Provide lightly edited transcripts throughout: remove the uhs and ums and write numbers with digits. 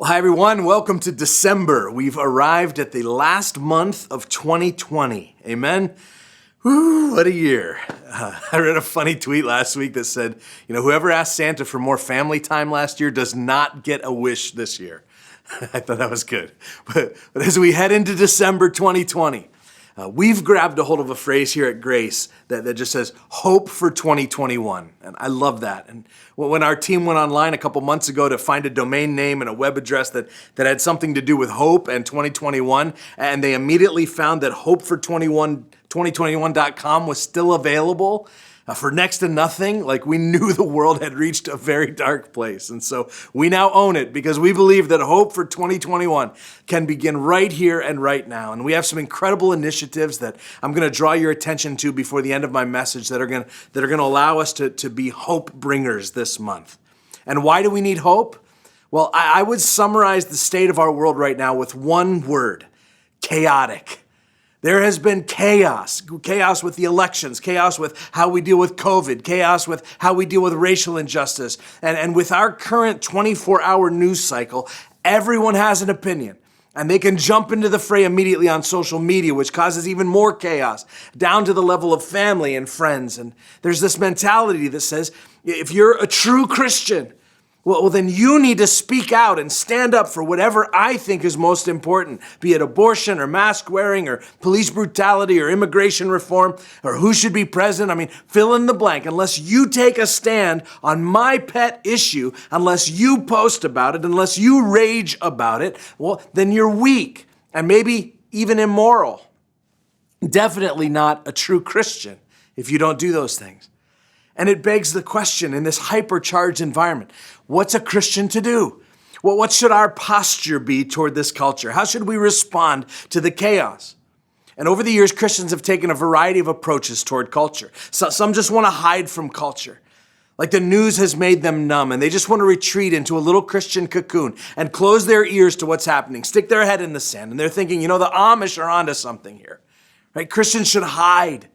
Hi everyone, welcome to December. We've arrived at the last month of 2020. Amen? Whew, what a year. I read a funny tweet last week that said, whoever asked Santa for more family time last year does not get a wish this year. I thought that was good. But as we head into December 2020, we've grabbed a hold of a phrase here at Grace that just says, hope for 2021. And I love that. And when our team went online a couple months ago to find a domain name and a web address that had something to do with hope and 2021, and they immediately found that hope2021.com was still available for next to nothing, like we knew the world had reached a very dark place. And so we now own it because we believe that hope for 2021 can begin right here and right now. And we have some incredible initiatives that I'm going to draw your attention to before the end of my message that are going to allow us to be hope bringers this month. And why do we need hope? Well, I would summarize the state of our world right now with one word: chaotic. There has been chaos with the elections, chaos with how we deal with COVID, chaos with how we deal with racial injustice. And with our current 24-hour news cycle, everyone has an opinion. And they can jump into the fray immediately on social media, which causes even more chaos, down to the level of family and friends. And there's this mentality that says, if you're a true Christian, well, then you need to speak out and stand up for whatever I think is most important, be it abortion or mask wearing or police brutality or immigration reform or who should be president. I mean, fill in the blank. Unless you take a stand on my pet issue, unless you post about it, unless you rage about it, well, then you're weak and maybe even immoral. Definitely not a true Christian if you don't do those things. And it begs the question in this hypercharged environment, what's a Christian to do? Well, what should our posture be toward this culture? How should we respond to the chaos? And over the years, Christians have taken a variety of approaches toward culture. So some just want to hide from culture. Like the news has made them numb and they just want to retreat into a little Christian cocoon and close their ears to what's happening, stick their head in the sand. And they're thinking, the Amish are onto something here, right? Christians should hide.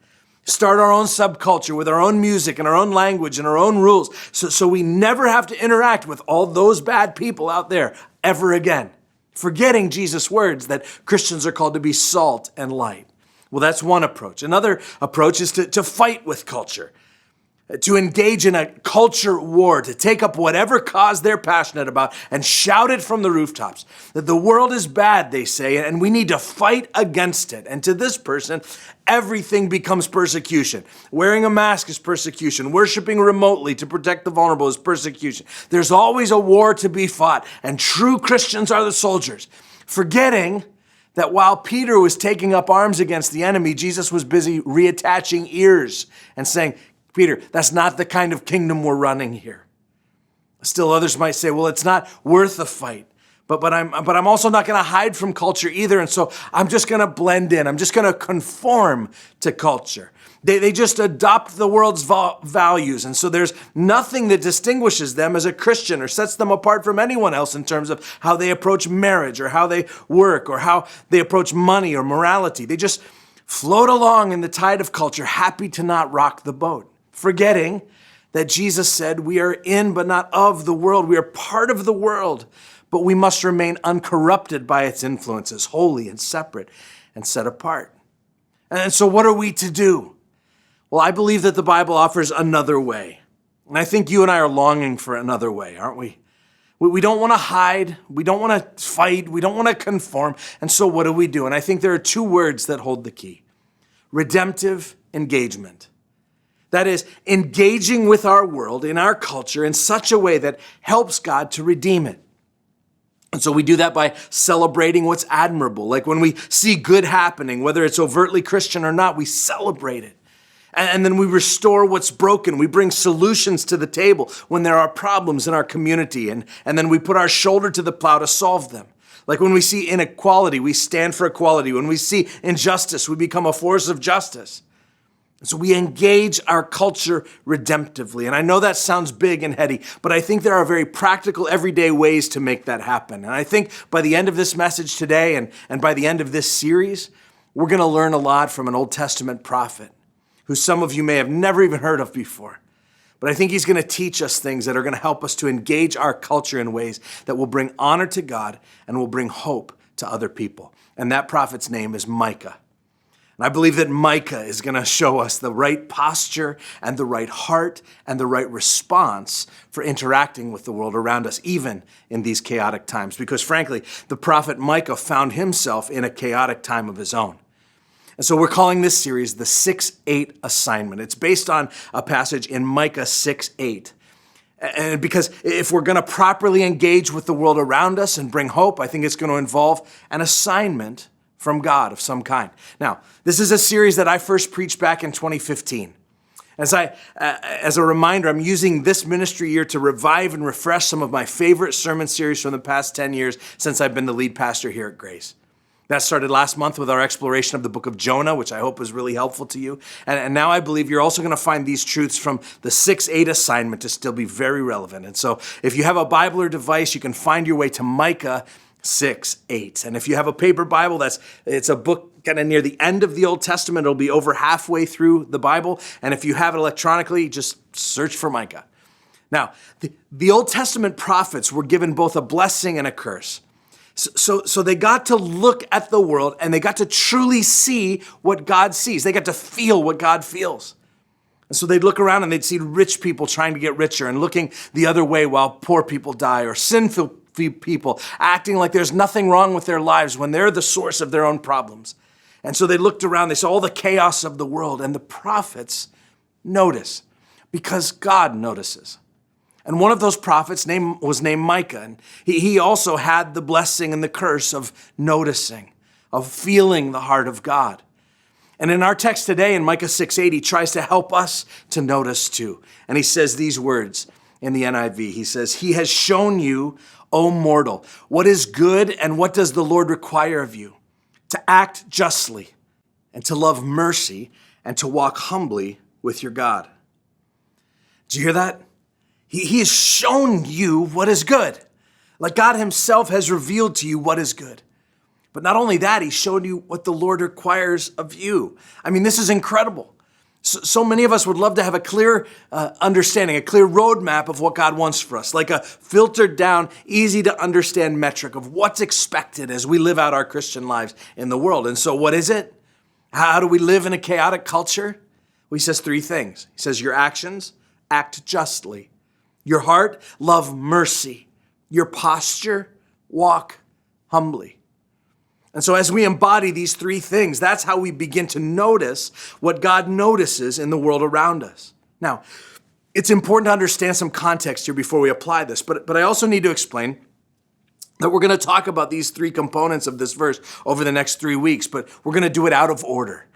Start our own subculture with our own music and our own language and our own rules so we never have to interact with all those bad people out there ever again. Forgetting Jesus' words that Christians are called to be salt and light. Well, that's one approach. Another approach is to fight with culture, to engage in a culture war, to take up whatever cause they're passionate about and shout it from the rooftops. That the world is bad, they say, and we need to fight against it. And to this person, everything becomes persecution. Wearing a mask is persecution. Worshiping remotely to protect the vulnerable is persecution. There's always a war to be fought, and true Christians are the soldiers. Forgetting that while Peter was taking up arms against the enemy, Jesus was busy reattaching ears and saying, Peter, that's not the kind of kingdom we're running here. Still, others might say, well, it's not worth a fight. But I'm also not going to hide from culture either. And so I'm just going to blend in. I'm just going to conform to culture. They just adopt the world's values. And so there's nothing that distinguishes them as a Christian or sets them apart from anyone else in terms of how they approach marriage or how they work or how they approach money or morality. They just float along in the tide of culture, happy to not rock the boat. Forgetting that Jesus said we are in but not of the world. We are part of the world, but we must remain uncorrupted by its influences, holy and separate and set apart. And so what are we to do? Well, I believe that the Bible offers another way. And I think you and I are longing for another way, aren't we? We don't want to hide. We don't want to fight. We don't want to conform. And so what do we do? And I think there are two words that hold the key: redemptive engagement. That is, engaging with our world, in our culture, in such a way that helps God to redeem it. And so we do that by celebrating what's admirable. Like when we see good happening, whether it's overtly Christian or not, we celebrate it. And then we restore what's broken. We bring solutions to the table when there are problems in our community. And then we put our shoulder to the plow to solve them. Like when we see inequality, we stand for equality. When we see injustice, we become a force of justice. So we engage our culture redemptively. And I know that sounds big and heady, but I think there are very practical, everyday ways to make that happen. And I think by the end of this message today and by the end of this series, we're going to learn a lot from an Old Testament prophet who some of you may have never even heard of before. But I think he's going to teach us things that are going to help us to engage our culture in ways that will bring honor to God and will bring hope to other people. And that prophet's name is Micah. And I believe that Micah is going to show us the right posture and the right heart and the right response for interacting with the world around us, even in these chaotic times. Because frankly, the prophet Micah found himself in a chaotic time of his own. And so we're calling this series the 6-8 assignment. It's based on a passage in Micah 6:8. And because if we're going to properly engage with the world around us and bring hope, I think it's going to involve an assignment from God of some kind. Now, this is a series that I first preached back in 2015. As a reminder, I'm using this ministry year to revive and refresh some of my favorite sermon series from the past 10 years since I've been the lead pastor here at Grace. That started last month with our exploration of the book of Jonah, which I hope was really helpful to you. And now I believe you're also going to find these truths from the 6-8 assignment to still be very relevant. And so if you have a Bible or device, you can find your way to Micah 6:8. And if you have a paper Bible, it's a book kind of near the end of the Old Testament. It'll be over halfway through the Bible. And if you have it electronically, just search for Micah. Now, the Old Testament prophets were given both a blessing and a curse. So they got to look at the world and they got to truly see what God sees. They got to feel what God feels. And so they'd look around and they'd see rich people trying to get richer and looking the other way while poor people die, or sinful people acting like there's nothing wrong with their lives when they're the source of their own problems. And so they looked around, they saw all the chaos of the world, and the prophets notice because God notices. And one of those prophets was named Micah. And he also had the blessing and the curse of noticing, of feeling the heart of God. And in our text today, in Micah 6:8, he tries to help us to notice too. And he says these words in the NIV. He says, "He has shown you, O mortal, what is good and what does the Lord require of you? To act justly and to love mercy and to walk humbly with your God." Did you hear that? He has shown you what is good. Like God himself has revealed to you what is good. But not only that, he showed you what the Lord requires of you. I mean, this is incredible. So many of us would love to have a clear understanding, a clear roadmap of what God wants for us, like a filtered down, easy to understand metric of what's expected as we live out our Christian lives in the world. And so what is it? How do we live in a chaotic culture? Well, he says three things. He says your actions, act justly. Your heart, love mercy. Your posture, walk humbly. And so as we embody these three things, that's how we begin to notice what God notices in the world around us. Now, it's important to understand some context here before we apply this, but I also need to explain that we're going to talk about these three components of this verse over the next 3 weeks, but we're going to do it out of order.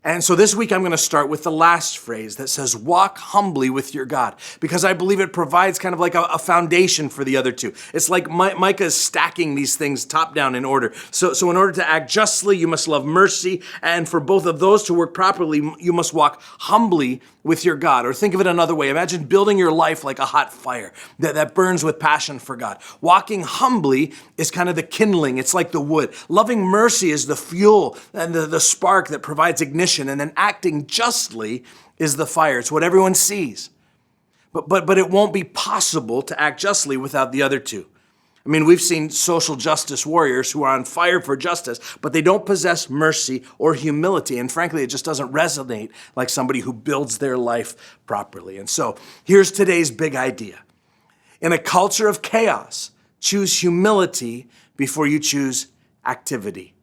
And so this week I'm going to start with the last phrase that says, walk humbly with your God, because I believe it provides kind of like a foundation for the other two. It's like Micah is stacking these things top down in order. So in order to act justly, you must love mercy. And for both of those to work properly, you must walk humbly with your God. Or think of it another way. Imagine building your life like a hot fire that burns with passion for God. Walking humbly is kind of the kindling. It's like the wood. Loving mercy is the fuel and the spark that provides ignition. And then acting justly is the fire. It's what everyone sees. But it won't be possible to act justly without the other two. I mean, we've seen social justice warriors who are on fire for justice, but they don't possess mercy or humility. And frankly, it just doesn't resonate like somebody who builds their life properly. And so here's today's big idea. In a culture of chaos, choose humility before you choose activity.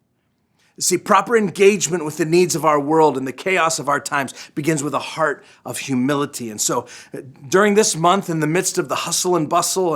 See, proper engagement with the needs of our world and the chaos of our times begins with a heart of humility. And so during this month, in the midst of the hustle and bustle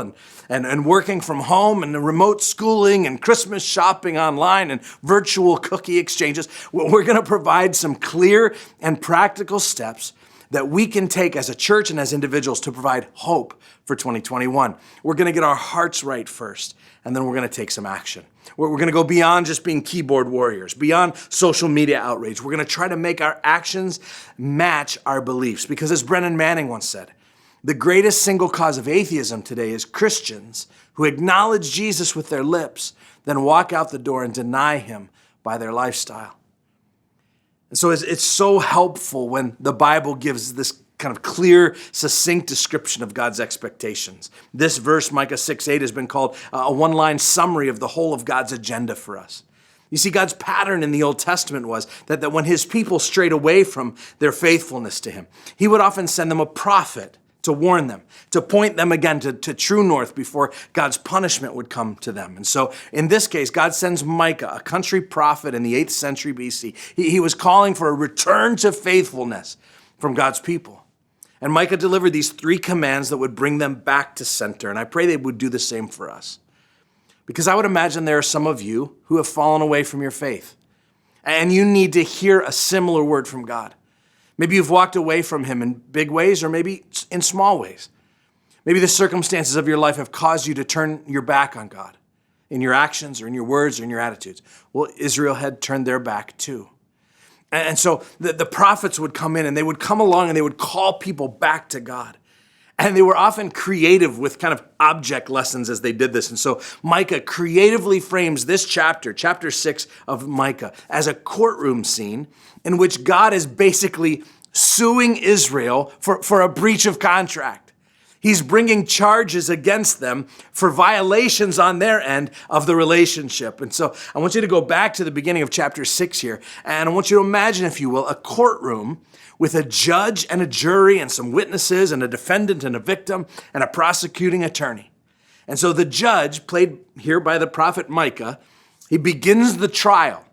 and working from home and the remote schooling and Christmas shopping online and virtual cookie exchanges, we're going to provide some clear and practical steps that we can take as a church and as individuals to provide hope for 2021. We're going to get our hearts right first, and then we're going to take some action. We're going to go beyond just being keyboard warriors, beyond social media outrage. We're going to try to make our actions match our beliefs. Because as Brennan Manning once said, the greatest single cause of atheism today is Christians who acknowledge Jesus with their lips, then walk out the door and deny him by their lifestyle. And so it's so helpful when the Bible gives this kind of clear, succinct description of God's expectations. This verse, Micah 6:8, has been called a one-line summary of the whole of God's agenda for us. You see, God's pattern in the Old Testament was that when his people strayed away from their faithfulness to him, he would often send them a prophet to warn them, to point them again to true north before God's punishment would come to them. And so in this case, God sends Micah, a country prophet in the 8th century BC. He was calling for a return to faithfulness from God's people. And Micah delivered these 3 commands that would bring them back to center. And I pray they would do the same for us. Because I would imagine there are some of you who have fallen away from your faith. And you need to hear a similar word from God. Maybe you've walked away from him in big ways or maybe in small ways. Maybe the circumstances of your life have caused you to turn your back on God in your actions or in your words or in your attitudes. Well, Israel had turned their back too. And so the prophets would come in and they would come along and they would call people back to God. And they were often creative with kind of object lessons as they did this. And so Micah creatively frames this chapter, chapter 6 of Micah, as a courtroom scene in which God is basically suing Israel for a breach of contract. He's bringing charges against them for violations on their end of the relationship. And so I want you to go back to the beginning of chapter 6 here, and I want you to imagine, if you will, a courtroom with a judge and a jury and some witnesses and a defendant and a victim and a prosecuting attorney. And so the judge, played here by the prophet Micah, he begins the trial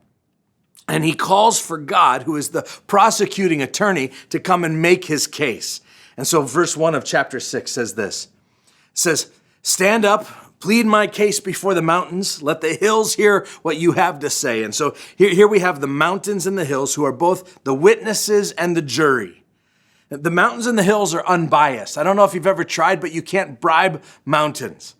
and he calls for God, who is the prosecuting attorney, to come and make his case. And so verse 1 of chapter 6 says this. It says, "Stand up, plead my case before the mountains. Let the hills hear what you have to say." And so here we have the mountains and the hills, who are both the witnesses and the jury. The mountains and the hills are unbiased. I don't know if you've ever tried, but you can't bribe mountains.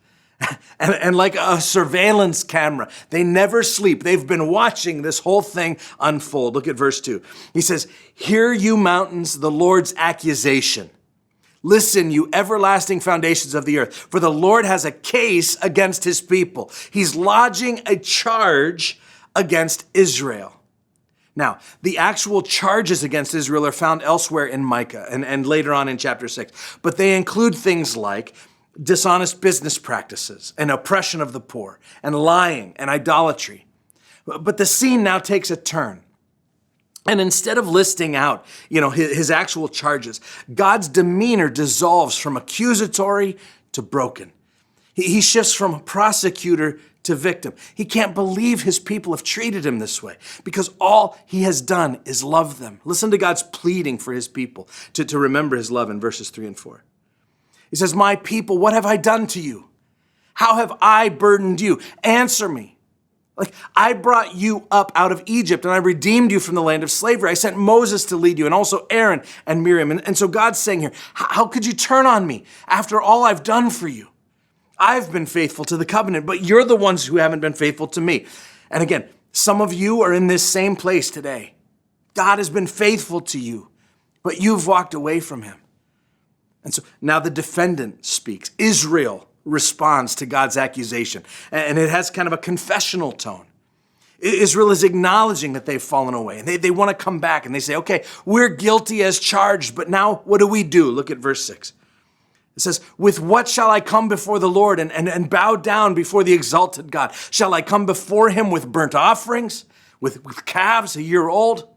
And like a surveillance camera, they never sleep. They've been watching this whole thing unfold. Look at verse 2. He says, "Hear you mountains, the Lord's accusation. Listen, you everlasting foundations of the earth, for the Lord has a case against his people. He's lodging a charge against Israel." Now, the actual charges against Israel are found elsewhere in Micah and later on in chapter 6, but they include things like dishonest business practices and oppression of the poor and lying and idolatry. But the scene now takes a turn. And instead of listing out, his actual charges, God's demeanor dissolves from accusatory to broken. He shifts from prosecutor to victim. He can't believe his people have treated him this way because all he has done is love them. Listen to God's pleading for his people to remember his love in verses 3 and 4. He says, "My people, what have I done to you? How have I burdened you? Answer me. I brought you up out of Egypt and I redeemed you from the land of slavery. I sent Moses to lead you and also Aaron and Miriam." And so God's saying here, how could you turn on me after all I've done for you? I've been faithful to the covenant, but you're the ones who haven't been faithful to me. And again, some of you are in this same place today. God has been faithful to you, but you've walked away from him. And so now the defendant speaks. Israel responds to God's accusation, and it has kind of a confessional tone. Israel is acknowledging that they've fallen away, and they want to come back, and they say, okay, we're guilty as charged, but now what do we do? Look at verse 6. It says, "With what shall I come before the Lord and bow down before the exalted God? Shall I come before him with burnt offerings, with calves a year old?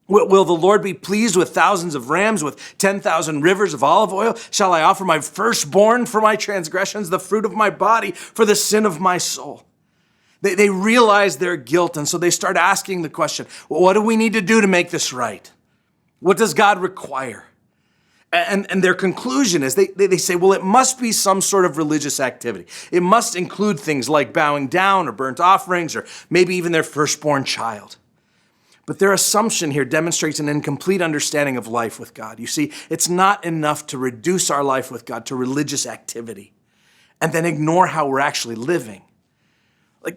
Will the Lord be pleased with thousands of rams, with 10,000 rivers of olive oil? Shall I offer my firstborn for my transgressions, the fruit of my body for the sin of my soul?" They realize their guilt, and so they start asking the question, well, what do we need to do to make this right? What does God require? And their conclusion is they say, well, it must be some sort of religious activity. It must include things like bowing down or burnt offerings or maybe even their firstborn child. But their assumption here demonstrates an incomplete understanding of life with God. You see, it's not enough to reduce our life with God to religious activity and then ignore how we're actually living.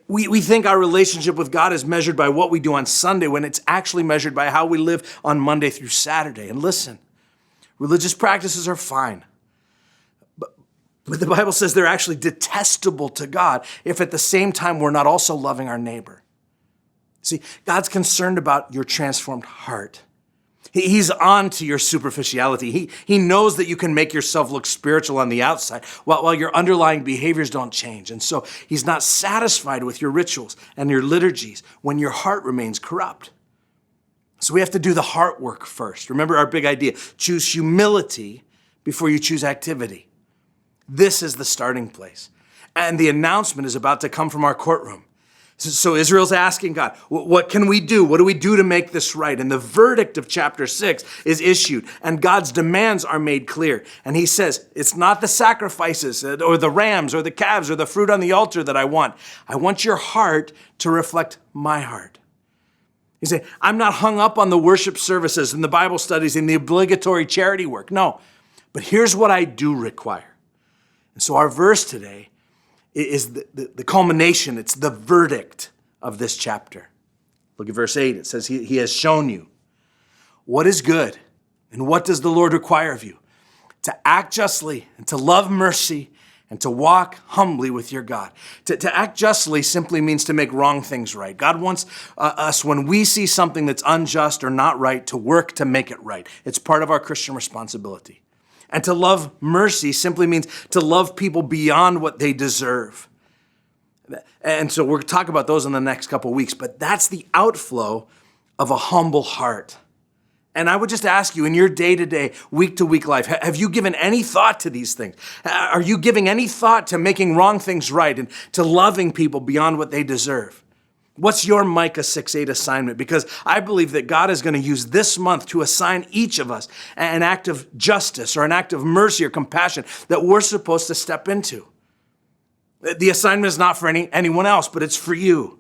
We think our relationship with God is measured by what we do on Sunday when it's actually measured by how we live on Monday through Saturday. And listen, religious practices are fine, but the Bible says they're actually detestable to God if at the same time we're not also loving our neighbor. See, God's concerned about your transformed heart. He's on to your superficiality. He knows that you can make yourself look spiritual on the outside while your underlying behaviors don't change. And so he's not satisfied with your rituals and your liturgies when your heart remains corrupt. So we have to do the heart work first. Remember our big idea: choose humility before you choose activity. This is the starting place. And the announcement is about to come from our courtroom. So Israel's asking God, what can we do? What do we do to make this right? And the verdict of chapter 6 is issued, and God's demands are made clear. And he says, it's not the sacrifices or the rams or the calves or the fruit on the altar that I want. I want your heart to reflect my heart. He said, I'm not hung up on the worship services and the Bible studies and the obligatory charity work. No, but here's what I do require. And so our verse today is the culmination. It's the verdict of this chapter. Look at verse 8. It says, he has shown you what is good, and what does the Lord require of you? To act justly, and to love mercy, and to walk humbly with your God. To act justly simply means to make wrong things right. God wants us, when we see something that's unjust or not right, to work to make it right. It's part of our Christian responsibility. And to love mercy simply means to love people beyond what they deserve. And so we'll talk about those in the next couple of weeks, but that's the outflow of a humble heart. And I would just ask you, in your day-to-day, week-to-week life, have you given any thought to these things? Are you giving any thought to making wrong things right and to loving people beyond what they deserve? What's your Micah 6:8 assignment? Because I believe that God is going to use this month to assign each of us an act of justice or an act of mercy or compassion that we're supposed to step into. The assignment is not for anyone else, but it's for you.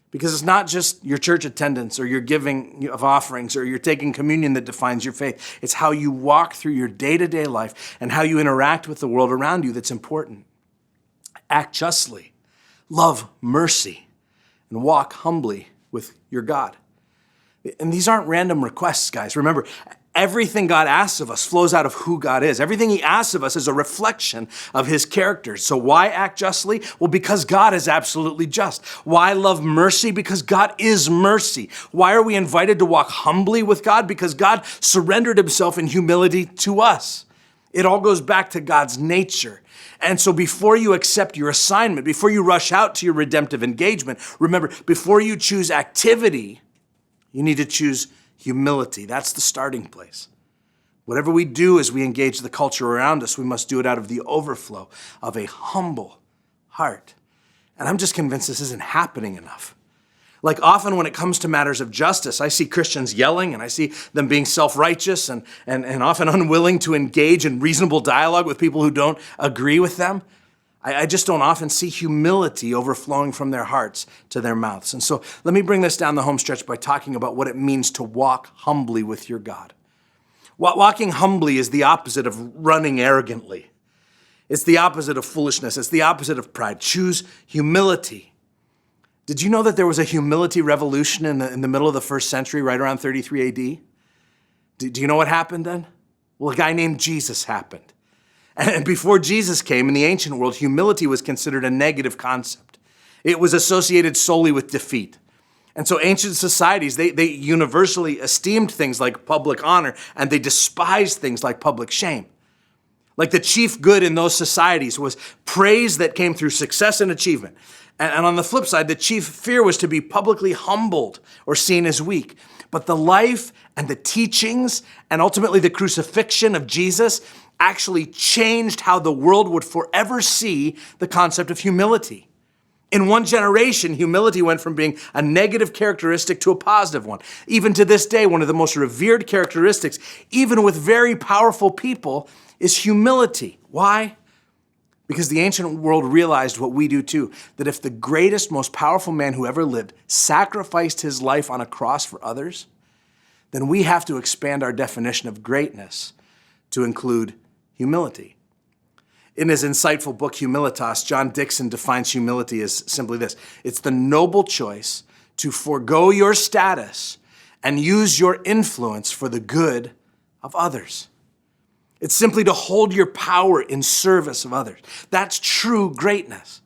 Because it's not just your church attendance or your giving of offerings or your taking communion that defines your faith. It's how you walk through your day-to-day life and how you interact with the world around you that's important. Act justly, love mercy, and walk humbly with your God. And these aren't random requests, guys. Remember, everything God asks of us flows out of who God is. Everything he asks of us is a reflection of his character. So why act justly? Well, because God is absolutely just. Why love mercy? Because God is mercy. Why are we invited to walk humbly with God? Because God surrendered himself in humility to us. It all goes back to God's nature. And so before you accept your assignment, before you rush out to your redemptive engagement, remember, before you choose activity, you need to choose humility. That's the starting place. Whatever we do as we engage the culture around us, we must do it out of the overflow of a humble heart. And I'm just convinced this isn't happening enough. Like often when it comes to matters of justice, I see Christians yelling and I see them being self-righteous and often unwilling to engage in reasonable dialogue with people who don't agree with them. I just don't often see humility overflowing from their hearts to their mouths. And so let me bring this down the home stretch by talking about what it means to walk humbly with your God. Walking humbly is the opposite of running arrogantly. It's the opposite of foolishness. It's the opposite of pride. Choose humility. Did you know that there was a humility revolution in the middle of the first century, right around 33 AD? Do you know what happened then? Well, a guy named Jesus happened. And before Jesus came, in the ancient world, humility was considered a negative concept. It was associated solely with defeat. And so ancient societies, they universally esteemed things like public honor, and they despised things like public shame. Like the chief good in those societies was praise that came through success and achievement. And on the flip side, the chief fear was to be publicly humbled or seen as weak. But the life and the teachings and ultimately the crucifixion of Jesus actually changed how the world would forever see the concept of humility. In one generation, humility went from being a negative characteristic to a positive one. Even to this day, one of the most revered characteristics, even with very powerful people, is humility. Why? Because the ancient world realized what we do too, that if the greatest, most powerful man who ever lived sacrificed his life on a cross for others, then we have to expand our definition of greatness to include humility. In his insightful book, Humilitas, John Dixon defines humility as simply this: it's the noble choice to forego your status and use your influence for the good of others. It's simply to hold your power in service of others. That's true greatness.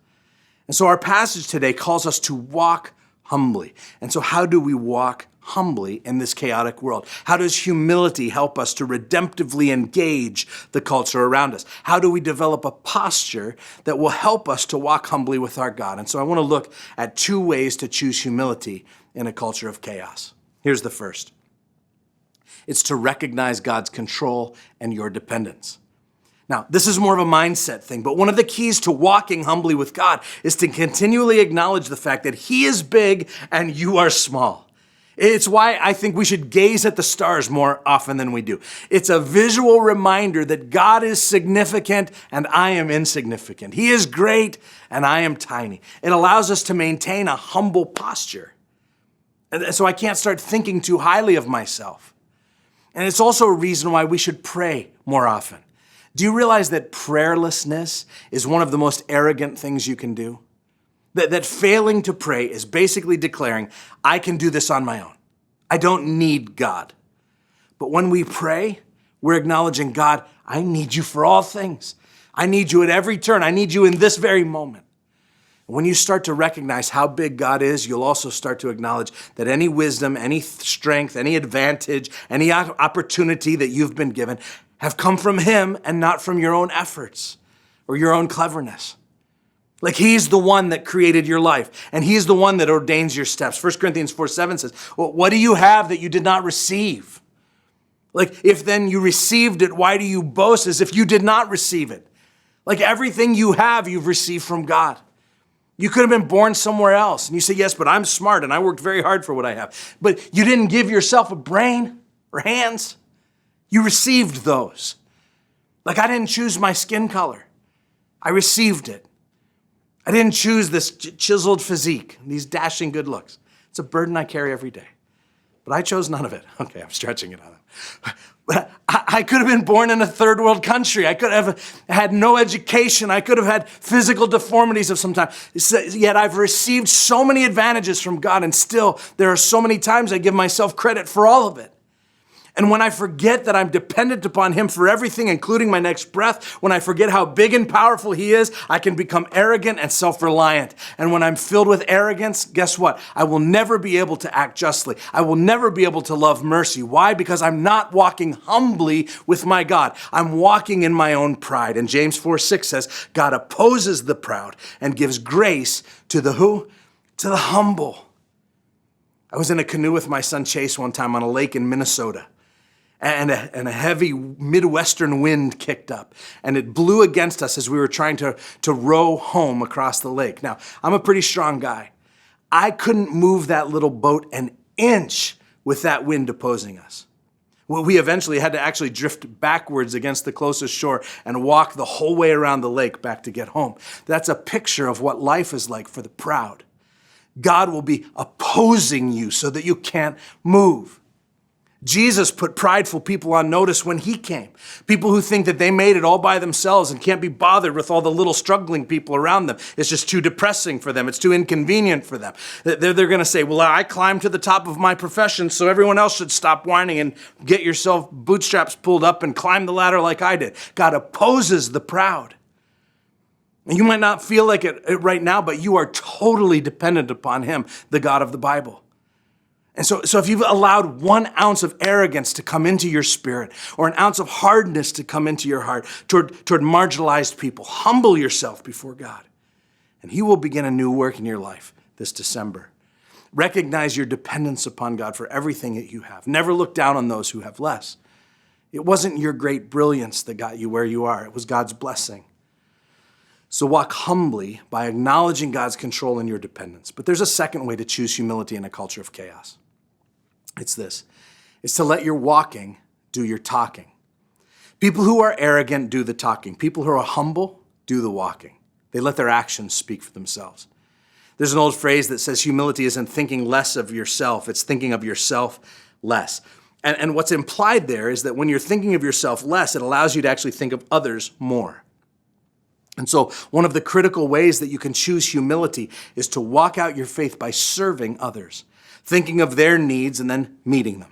And so our passage today calls us to walk humbly. And so how do we walk humbly in this chaotic world? How does humility help us to redemptively engage the culture around us? How do we develop a posture that will help us to walk humbly with our God? And so I want to look at 2 ways to choose humility in a culture of chaos. Here's the first. It's to recognize God's control and your dependence. Now, this is more of a mindset thing, but one of the keys to walking humbly with God is to continually acknowledge the fact that He is big and you are small. It's why I think we should gaze at the stars more often than we do. It's a visual reminder that God is significant and I am insignificant. He is great and I am tiny. It allows us to maintain a humble posture. And so I can't start thinking too highly of myself. And it's also a reason why we should pray more often. Do you realize that prayerlessness is one of the most arrogant things you can do? That failing to pray is basically declaring, I can do this on my own. I don't need God. But when we pray, we're acknowledging, God, I need you for all things. I need you at every turn. I need you in this very moment. When you start to recognize how big God is, you'll also start to acknowledge that any wisdom, any strength, any advantage, any opportunity that you've been given have come from Him and not from your own efforts or your own cleverness. Like He's the one that created your life and He's the one that ordains your steps. 1 Corinthians 4:7 says, well, what do you have that you did not receive? Like if then you received it, why do you boast as if you did not receive it? Like everything you have, you've received from God. You could have been born somewhere else. And you say, yes, but I'm smart and I worked very hard for what I have. But you didn't give yourself a brain or hands. You received those. Like I didn't choose my skin color. I received it. I didn't choose this chiseled physique, these dashing good looks. It's a burden I carry every day. But I chose none of it. Okay, I'm stretching it out. But I could have been born in a third world country. I could have had no education. I could have had physical deformities of some type. Yet I've received so many advantages from God, and still there are so many times I give myself credit for all of it. And when I forget that I'm dependent upon Him for everything, including my next breath, when I forget how big and powerful He is, I can become arrogant and self-reliant. And when I'm filled with arrogance, guess what? I will never be able to act justly. I will never be able to love mercy. Why? Because I'm not walking humbly with my God. I'm walking in my own pride. And James 4:6 says, God opposes the proud and gives grace to the who? To the humble. I was in a canoe with my son Chase one time on a lake in Minnesota. And a heavy Midwestern wind kicked up, and it blew against us as we were trying to row home across the lake. Now, I'm a pretty strong guy. I couldn't move that little boat an inch with that wind opposing us. Well, we eventually had to actually drift backwards against the closest shore and walk the whole way around the lake back to get home. That's a picture of what life is like for the proud. God will be opposing you so that you can't move. Jesus put prideful people on notice when He came. People who think that they made it all by themselves and can't be bothered with all the little struggling people around them. It's just too depressing for them. It's too inconvenient for them. They're going to say, well, I climbed to the top of my profession, so everyone else should stop whining and get yourself bootstraps pulled up and climb the ladder like I did. God opposes the proud. And you might not feel like it right now, but you are totally dependent upon Him, the God of the Bible. And so if you've allowed 1 ounce of arrogance to come into your spirit or an ounce of hardness to come into your heart toward marginalized people, humble yourself before God, and He will begin a new work in your life this December. Recognize your dependence upon God for everything that you have. Never look down on those who have less. It wasn't your great brilliance that got you where you are. It was God's blessing. So walk humbly by acknowledging God's control and your dependence. But there's a second way to choose humility in a culture of chaos. It's this. It's to let your walking do your talking. People who are arrogant do the talking. People who are humble do the walking. They let their actions speak for themselves. There's an old phrase that says humility isn't thinking less of yourself, it's thinking of yourself less. And what's implied there is that when you're thinking of yourself less, it allows you to actually think of others more. And so one of the critical ways that you can choose humility is to walk out your faith by serving others, thinking of their needs and then meeting them.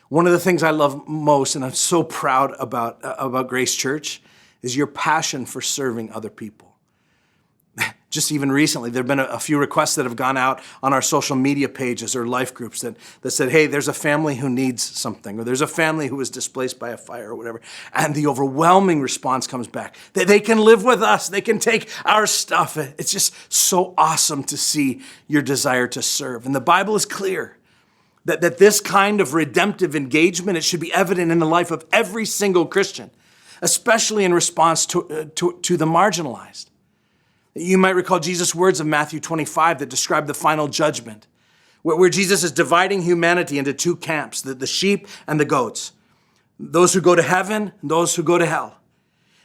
One of the things I love most, and I'm so proud about Grace Church, is your passion for serving other people. Just even recently, there have been a few requests that have gone out on our social media pages or life groups that said, hey, there's a family who needs something, or there's a family who was displaced by a fire or whatever. And the overwhelming response comes back that they can live with us. They can take our stuff. It's just so awesome to see your desire to serve. And the Bible is clear that this kind of redemptive engagement, it should be evident in the life of every single Christian, especially in response to the marginalized. You might recall Jesus' words of Matthew 25 that describe the final judgment, where Jesus is dividing humanity into two camps, the sheep and the goats, those who go to heaven and those who go to hell.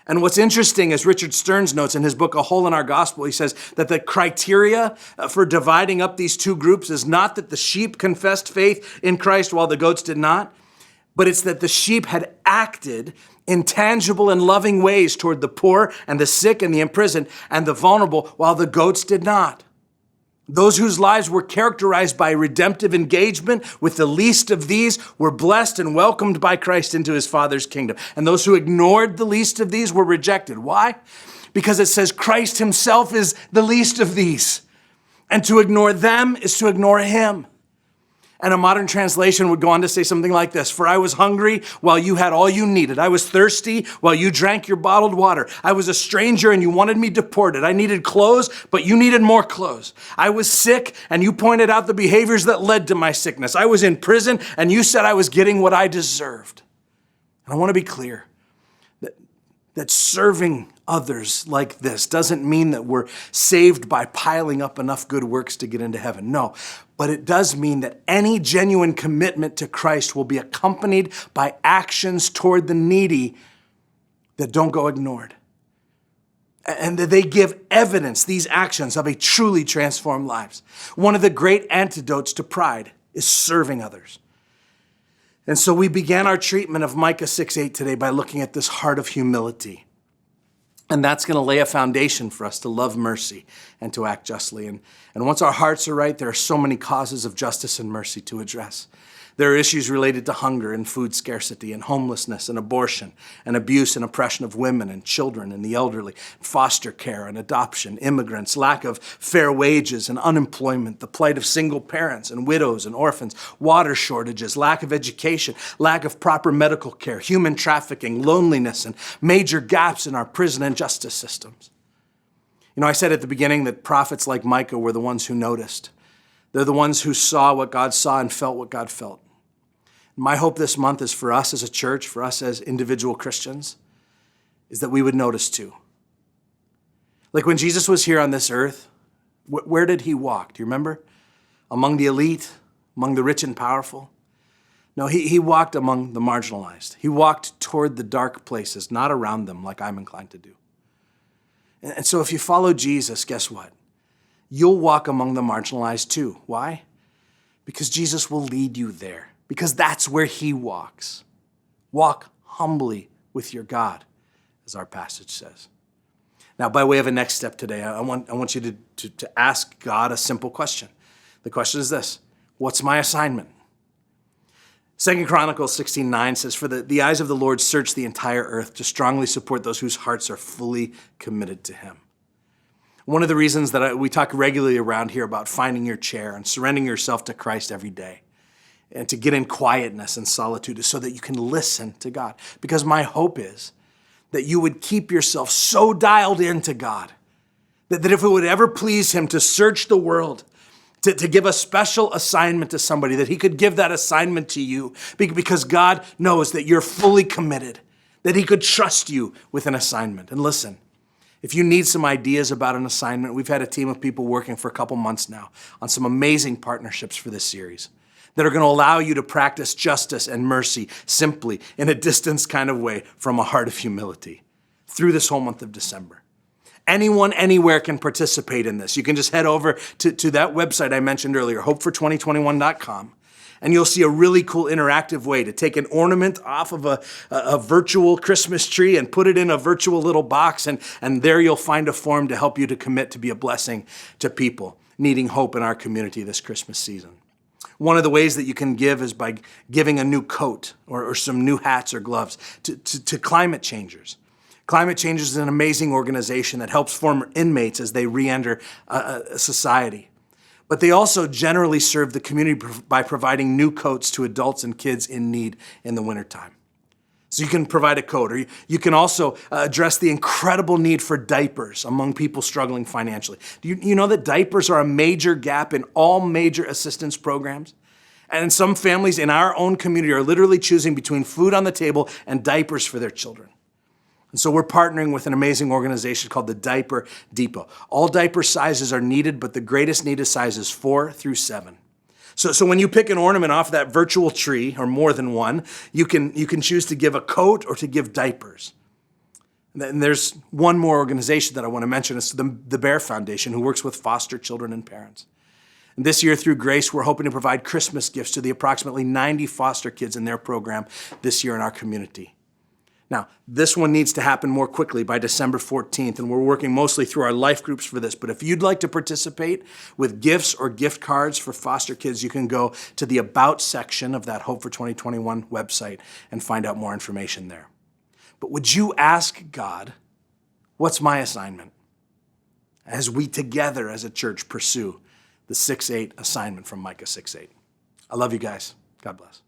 And what's interesting, as Richard Stearns notes in his book, A Hole in Our Gospel, he says that the criteria for dividing up these two groups is not that the sheep confessed faith in Christ while the goats did not, but it's that the sheep had acted in tangible and loving ways toward the poor and the sick and the imprisoned and the vulnerable, while the goats did not. Those whose lives were characterized by redemptive engagement with the least of these were blessed and welcomed by Christ into his Father's kingdom. And those who ignored the least of these were rejected. Why? Because it says Christ himself is the least of these. And to ignore them is to ignore him. And a modern translation would go on to say something like this: for I was hungry while you had all you needed. I was thirsty while you drank your bottled water. I was a stranger and you wanted me deported. I needed clothes, but you needed more clothes. I was sick and you pointed out the behaviors that led to my sickness. I was in prison and you said I was getting what I deserved. And I want to be clear that serving others like this doesn't mean that we're saved by piling up enough good works to get into heaven. No, but it does mean that any genuine commitment to Christ will be accompanied by actions toward the needy that don't go ignored. And that they give evidence, these actions, of a truly transformed lives. One of the great antidotes to pride is serving others. And so we began our treatment of Micah 6:8 today by looking at this heart of humility. And that's going to lay a foundation for us to love mercy and to act justly. And once our hearts are right, there are so many causes of justice and mercy to address. There are issues related to hunger and food scarcity and homelessness and abortion and abuse and oppression of women and children and the elderly, foster care and adoption, immigrants, lack of fair wages and unemployment, the plight of single parents and widows and orphans, water shortages, lack of education, lack of proper medical care, human trafficking, loneliness, and major gaps in our prison and justice systems. You know, I said at the beginning that prophets like Micah were the ones who noticed. They're the ones who saw what God saw and felt what God felt. My hope this month is for us as a church, for us as individual Christians, is that we would notice too. Like when Jesus was here on this earth, where did he walk? Do you remember? Among the elite, among the rich and powerful? No, he walked among the marginalized. He walked toward the dark places, not around them like I'm inclined to do. And so if you follow Jesus, guess what? You'll walk among the marginalized too. Why? Because Jesus will lead you there. Because that's where he walks. Walk humbly with your God, as our passage says. Now, by way of a next step today, I want you to ask God a simple question. The question is this: what's my assignment? 2 Chronicles 16:9 says, for the eyes of the Lord search the entire earth to strongly support those whose hearts are fully committed to him. One of the reasons that we talk regularly around here about finding your chair and surrendering yourself to Christ every day and to get in quietness and solitude is so that you can listen to God. Because my hope is that you would keep yourself so dialed into God that if it would ever please him to search the world, to give a special assignment to somebody, that he could give that assignment to you because God knows that you're fully committed, that he could trust you with an assignment. And listen, if you need some ideas about an assignment, we've had a team of people working for a couple months now on some amazing partnerships for this series that are going to allow you to practice justice and mercy simply in a distance kind of way from a heart of humility through this whole month of December. Anyone, anywhere can participate in this. You can just head over to that website I mentioned earlier, hopefor2021.com, and you'll see a really cool interactive way to take an ornament off of a virtual Christmas tree and put it in a virtual little box, and there you'll find a form to help you to commit to be a blessing to people needing hope in our community this Christmas season. One of the ways that you can give is by giving a new coat or some new hats or gloves to climate changers. Climate Change is an amazing organization that helps former inmates as they re-enter society. But they also generally serve the community by providing new coats to adults and kids in need in the wintertime. So you can provide a coat, or you can also address the incredible need for diapers among people struggling financially. Do you know that diapers are a major gap in all major assistance programs? And some families in our own community are literally choosing between food on the table and diapers for their children. And so we're partnering with an amazing organization called the Diaper Depot. All diaper sizes are needed, but the greatest need is sizes 4 through 7. So when you pick an ornament off that virtual tree, or more than one, you can choose to give a coat or to give diapers. And there's one more organization that I want to mention. It's the Bear Foundation, who works with foster children and parents. And this year, through Grace, we're hoping to provide Christmas gifts to the approximately 90 foster kids in their program this year in our community. Now, this one needs to happen more quickly by December 14th, and we're working mostly through our life groups for this. But if you'd like to participate with gifts or gift cards for foster kids, you can go to the About section of that Hope for 2021 website and find out more information there. But would you ask God, what's my assignment? As we together as a church pursue the 6-8 assignment from Micah 6:8. I love you guys. God bless.